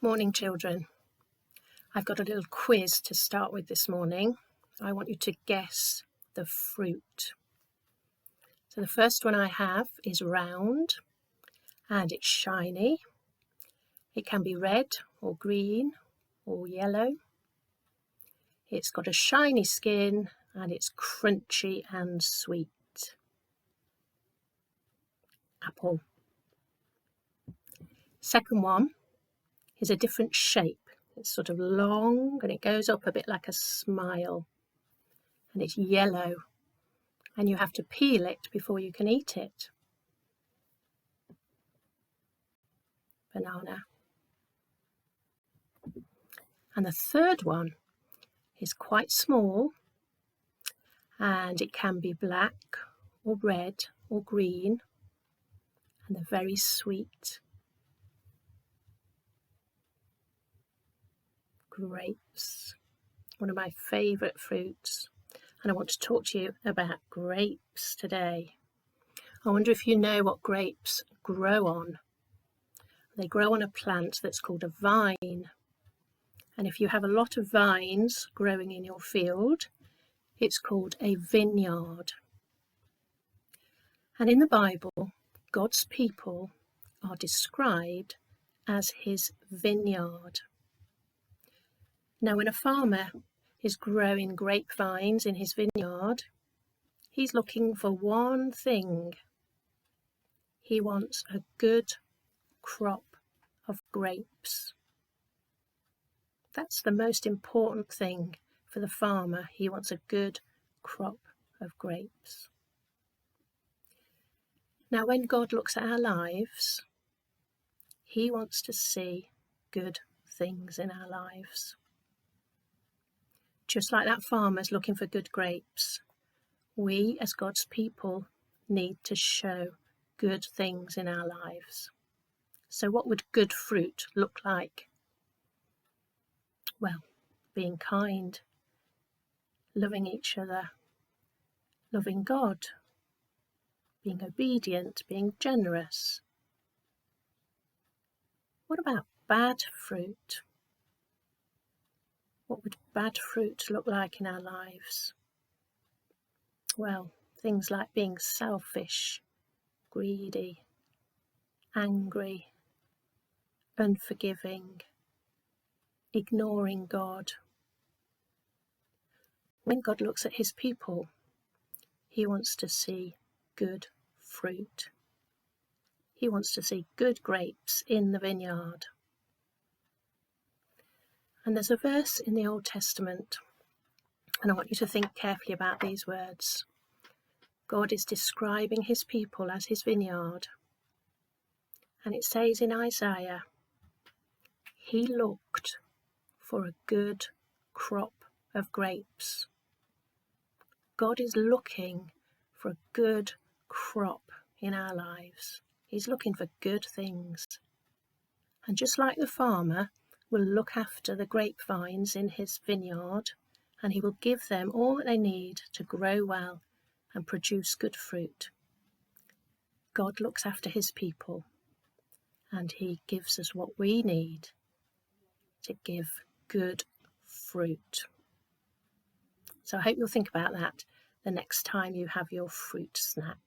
Morning, children. I've got a little quiz to start with this morning. I want you to guess the fruit. So the first one I have is round and it's shiny. It can be red or green or yellow. It's got a shiny skin and it's crunchy and sweet. Apple. Second one is a different shape. It's sort of long and it goes up a bit like a smile. And it's yellow and you have to peel it before you can eat it. Banana. And the third one is quite small and it can be black or red or green and they're very sweet. Grapes, one of my favourite fruits, and I want to talk to you about grapes today. I wonder if you know what grapes grow on. They grow on a plant that's called a vine, and if you have a lot of vines growing in your field, it's called a vineyard. And in the Bible, God's people are described as his vineyard. Now, when a farmer is growing grapevines in his vineyard, he's looking for one thing. He wants a good crop of grapes. That's the most important thing for the farmer. He wants a good crop of grapes. Now, when God looks at our lives, he wants to see good things in our lives. Just like that farmer's looking for good grapes, we as God's people need to show good things in our lives. So what would good fruit look like? Well, being kind, loving each other, loving God, being obedient, being generous. What about bad fruit? What would bad fruit look like in our lives? Well, things like being selfish, greedy, angry, unforgiving, ignoring God. When God looks at his people, he wants to see good fruit. He wants to see good grapes in the vineyard. And there's a verse in the Old Testament, and I want you to think carefully about these words. God is describing his people as his vineyard. And it says in Isaiah, he looked for a good crop of grapes. God is looking for a good crop in our lives. He's looking for good things. And just like the farmer will look after the grapevines in his vineyard, and he will give them all that they need to grow well and produce good fruit. God looks after his people, and he gives us what we need to give good fruit. So I hope you'll think about that the next time you have your fruit snack.